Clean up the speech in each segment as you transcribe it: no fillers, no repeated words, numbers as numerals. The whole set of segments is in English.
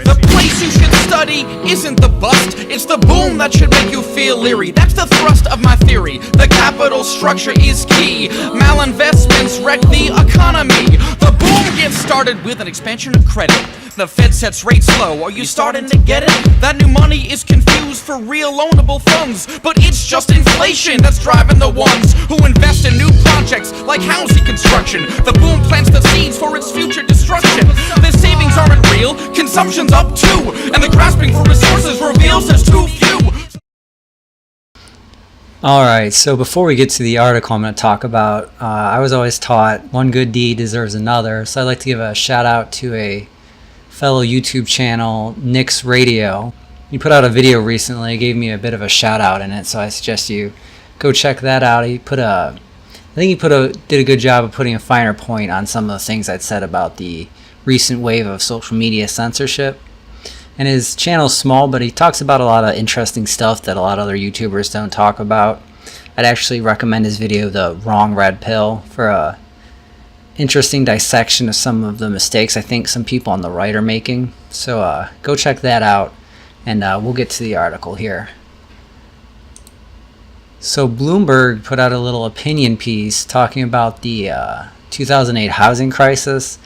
The place you should study isn't the bust, it's the boom that should make you feel leery. That's the thrust of my theory. The capital structure is key. Malinvestments wreck the economy. The boom gets started with an expansion of credit. The Fed sets rates low. Are you starting to get it? That new money is confused for real loanable funds, but it's just inflation that's driving the ones who invest in new projects like housing construction. The boom plants the seeds for its future destruction. The savings aren't real, consumption's up too, and the grasping for resources reveals there's too few. Alright, so before we get to the article I'm going to talk about, I was always taught one good deed deserves another, so I'd like to give a shout out to a fellow YouTube channel, Nick's Radio. He put out a video recently, gave me a bit of a shout out in it, so I suggest you go check that out. I think he did a good job of putting a finer point on some of the things I'd said about the recent wave of social media censorship. And his channel's small, but he talks about a lot of interesting stuff that a lot of other YouTubers don't talk about. I'd actually recommend his video, The Wrong Red Pill, for a interesting dissection of some of the mistakes I think some people on the right are making. So go check that out, and we'll get to the article here. So Bloomberg put out a little opinion piece talking about the 2008 housing crisis,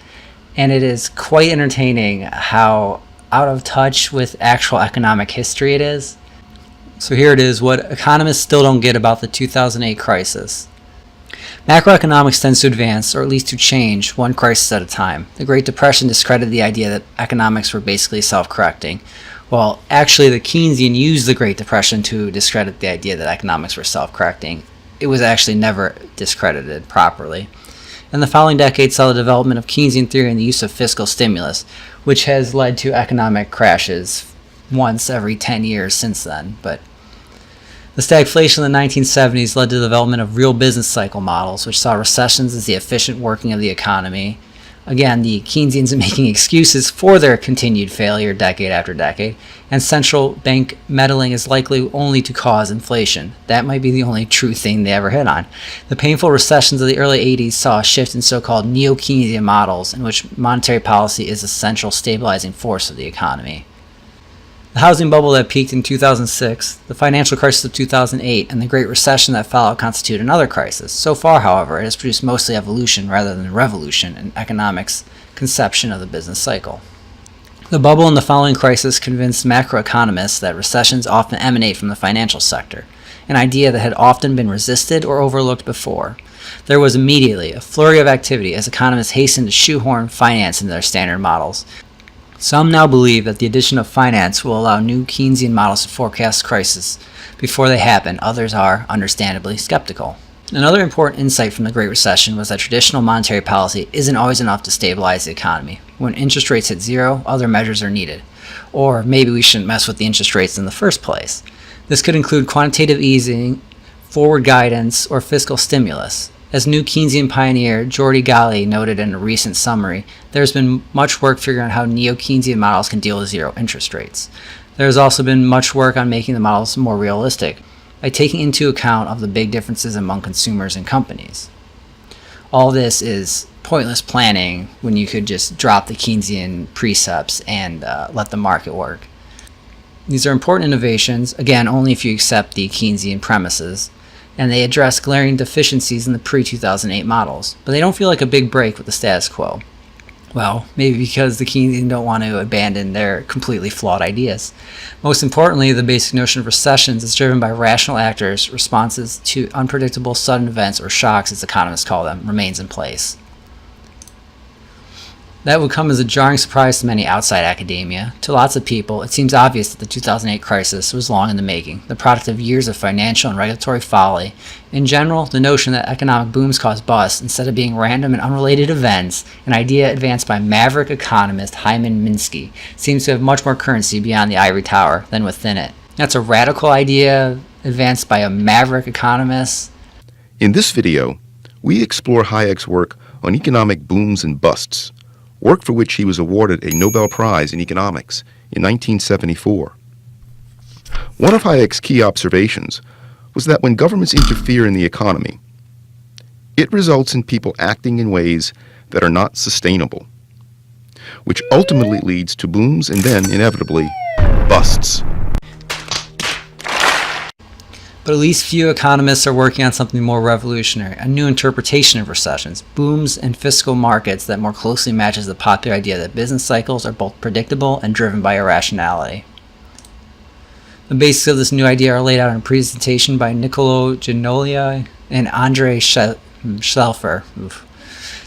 and it is quite entertaining how out of touch with actual economic history it is. So here it is, what economists still don't get about the 2008 crisis. Macroeconomics tends to advance, or at least to change, one crisis at a time. The Great Depression discredited the idea that economics were basically self-correcting. Well, actually, the Keynesians used the Great Depression to discredit the idea that economics were self-correcting. It was actually never discredited properly. And the following decades saw the development of Keynesian theory and the use of fiscal stimulus, which has led to economic crashes once every 10 years since then. But the stagflation in the 1970s led to the development of real business cycle models, which saw recessions as the efficient working of the economy. Again, the Keynesians are making excuses for their continued failure decade after decade, and central bank meddling is likely only to cause inflation. That might be the only true thing they ever hit on. The painful recessions of the early 80s saw a shift in so-called neo-Keynesian models, in which monetary policy is a central stabilizing force of the economy. The housing bubble that peaked in 2006, the financial crisis of 2008, and the Great Recession that followed constitute another crisis. So far, however, it has produced mostly evolution rather than revolution in economics' conception of the business cycle. The bubble and the following crisis convinced macroeconomists that recessions often emanate from the financial sector, an idea that had often been resisted or overlooked before. There was immediately a flurry of activity as economists hastened to shoehorn finance into their standard models. Some now believe that the addition of finance will allow new Keynesian models to forecast crises before they happen. Others are, understandably, skeptical. Another important insight from the Great Recession was that traditional monetary policy isn't always enough to stabilize the economy. When interest rates hit zero, other measures are needed. Or maybe we shouldn't mess with the interest rates in the first place. This could include quantitative easing, forward guidance, or fiscal stimulus. As new Keynesian pioneer Jordi Galli noted in a recent summary, there has been much work figuring out how neo-Keynesian models can deal with zero interest rates. There has also been much work on making the models more realistic, by taking into account of the big differences among consumers and companies. All this is pointless planning when you could just drop the Keynesian precepts and let the market work. These are important innovations, again, only if you accept the Keynesian premises, and they address glaring deficiencies in the pre-2008 models, but they don't feel like a big break with the status quo. Well, maybe because the Keynesians don't want to abandon their completely flawed ideas. Most importantly, the basic notion of recessions is driven by rational actors. Responses to unpredictable sudden events, or shocks as economists call them, remains in place. That would come as a jarring surprise to many outside academia. To lots of people, it seems obvious that the 2008 crisis was long in the making, the product of years of financial and regulatory folly. In general, the notion that economic booms cause busts instead of being random and unrelated events, an idea advanced by maverick economist Hyman Minsky, seems to have much more currency beyond the ivory tower than within it. That's a radical idea advanced by a maverick economist. In this video, we explore Hayek's work on economic booms and busts, work for which he was awarded a Nobel Prize in Economics in 1974. One of Hayek's key observations was that when governments interfere in the economy, it results in people acting in ways that are not sustainable. which ultimately leads to booms and then, inevitably, busts. But at least few economists are working on something more revolutionary, a new interpretation of recessions, booms, and fiscal markets that more closely matches the popular idea that business cycles are both predictable and driven by irrationality. The basics of this new idea are laid out in a presentation by Niccolo Giannoli and Andre Schleifer,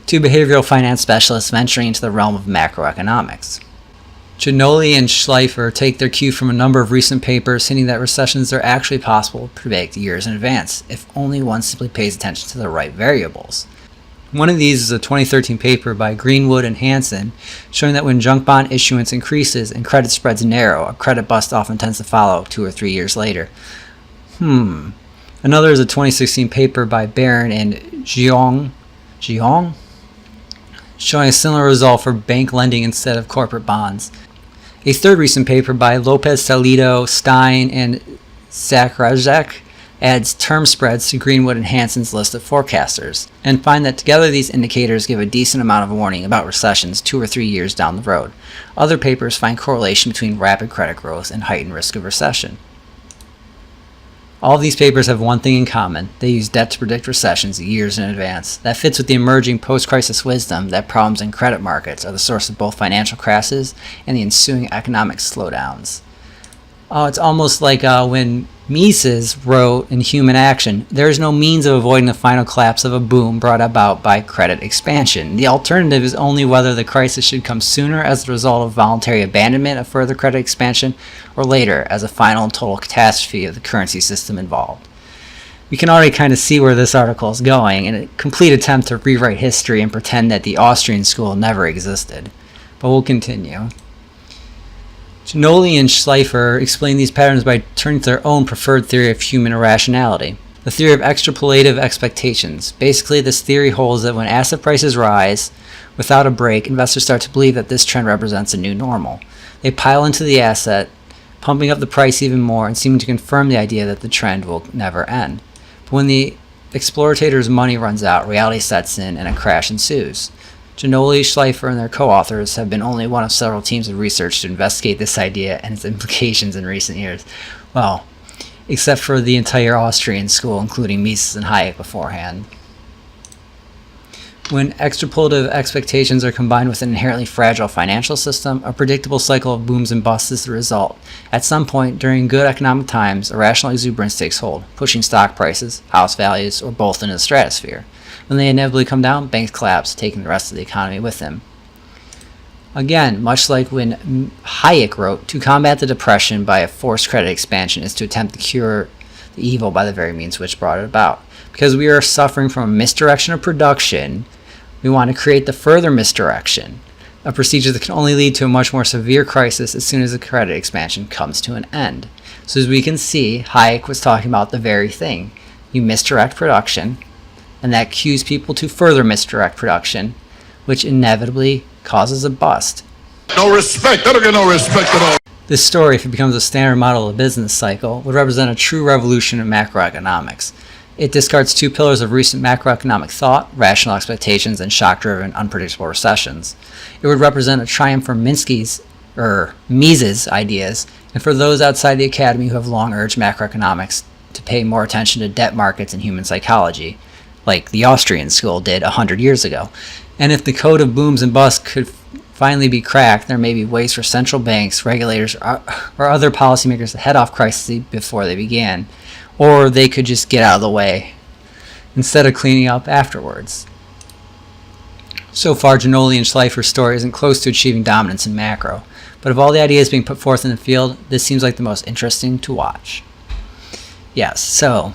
two behavioral finance specialists venturing into the realm of macroeconomics. Giannoli and Schleifer take their cue from a number of recent papers hinting that recessions are actually possible to predict years in advance, if only one simply pays attention to the right variables. One of these is a 2013 paper by Greenwood and Hansen, showing that when junk bond issuance increases and credit spreads narrow, a credit bust often tends to follow 2 or 3 years later. Another is a 2016 paper by Barron and Jiang, showing a similar result for bank lending instead of corporate bonds. A third recent paper by Lopez Salido, Stein, and Zakrajek adds term spreads to Greenwood and Hansen's list of forecasters, and find that together these indicators give a decent amount of warning about recessions 2 or 3 years down the road. Other papers find correlation between rapid credit growth and heightened risk of recession. All of these papers have one thing in common: they use debt to predict recessions years in advance. That fits with the emerging post-crisis wisdom that problems in credit markets are the source of both financial crashes and the ensuing economic slowdowns. Oh, it's almost like when Mises wrote in Human Action, there is no means of avoiding the final collapse of a boom brought about by credit expansion. The alternative is only whether the crisis should come sooner as a result of voluntary abandonment of further credit expansion, or later as a final and total catastrophe of the currency system involved. We can already kind of see where this article is going, in a complete attempt to rewrite history and pretend that the Austrian school never existed. But we'll continue. Giannoli and Schleifer explain these patterns by turning to their own preferred theory of human irrationality, the theory of extrapolative expectations. Basically, this theory holds that when asset prices rise without a break, investors start to believe that this trend represents a new normal. They pile into the asset, pumping up the price even more and seeming to confirm the idea that the trend will never end. But when the explorator's money runs out, reality sets in and a crash ensues. Giannoli, Schleifer, and their co-authors have been only one of several teams of research to investigate this idea and its implications in recent years. Well, except for the entire Austrian school, including Mises and Hayek beforehand. When extrapolative expectations are combined with an inherently fragile financial system, a predictable cycle of booms and busts is the result. At some point during good economic times, irrational exuberance takes hold, pushing stock prices, house values, or both into the stratosphere. When they inevitably come down, banks collapse, taking the rest of the economy with them. Again, much like when Hayek wrote, to combat the depression by a forced credit expansion is to attempt to cure the evil by the very means which brought it about. Because we are suffering from a misdirection of production, we want to create the further misdirection, a procedure that can only lead to a much more severe crisis as soon as the credit expansion comes to an end. So as we can see, Hayek was talking about the very thing. You misdirect production, and that cues people to further misdirect production, which inevitably causes a bust. No respect. I don't get no respect at all. This story, if it becomes a standard model of the business cycle, would represent a true revolution in macroeconomics. It discards two pillars of recent macroeconomic thought: rational expectations and shock-driven, unpredictable recessions. It would represent a triumph for Mises' ideas, and for those outside the academy who have long urged macroeconomics to pay more attention to debt markets and human psychology, like the Austrian school did 100 years ago. And if the code of booms and busts could finally be cracked, there may be ways for central banks, regulators, or other policymakers to head off crises before they began, or they could just get out of the way instead of cleaning up afterwards. So far, Giannoli and Schleifer's story isn't close to achieving dominance in macro, but of all the ideas being put forth in the field, this seems like the most interesting to watch. Yes, so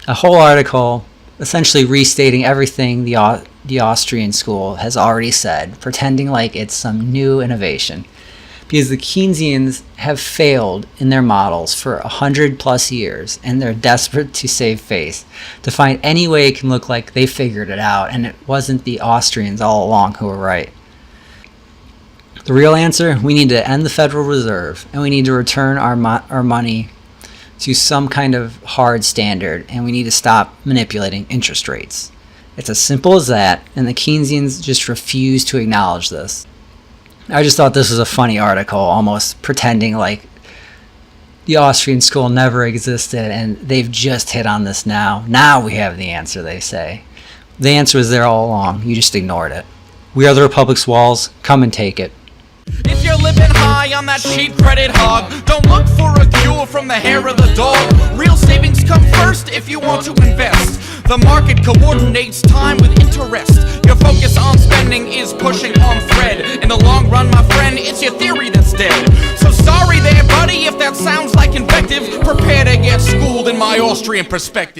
a whole article essentially restating everything the Austrian school has already said, pretending like it's some new innovation. Because the Keynesians have failed in their models for 100+ years, and they're desperate to save face, to find any way it can look like they figured it out, and it wasn't the Austrians all along who were right. The real answer: we need to end the Federal Reserve, and we need to return our money to some kind of hard standard, and we need to stop manipulating interest rates. It's as simple as that, and the Keynesians just refuse to acknowledge this. I just thought this was a funny article, almost pretending like the Austrian school never existed, and they've just hit on this now. Now we have the answer, they say. The answer was there all along. You just ignored it. We are the Republic's walls. Come and take it. If you're living high on that cheap credit hog, don't look for a cure from the hair of the dog. Real savings come first if you want to invest. The market coordinates time with interest. Your focus on spending is pushing on Fred. In the long run, my friend, it's your theory that's dead. So sorry there, buddy, if that sounds like invective. Prepare to get schooled in my Austrian perspective.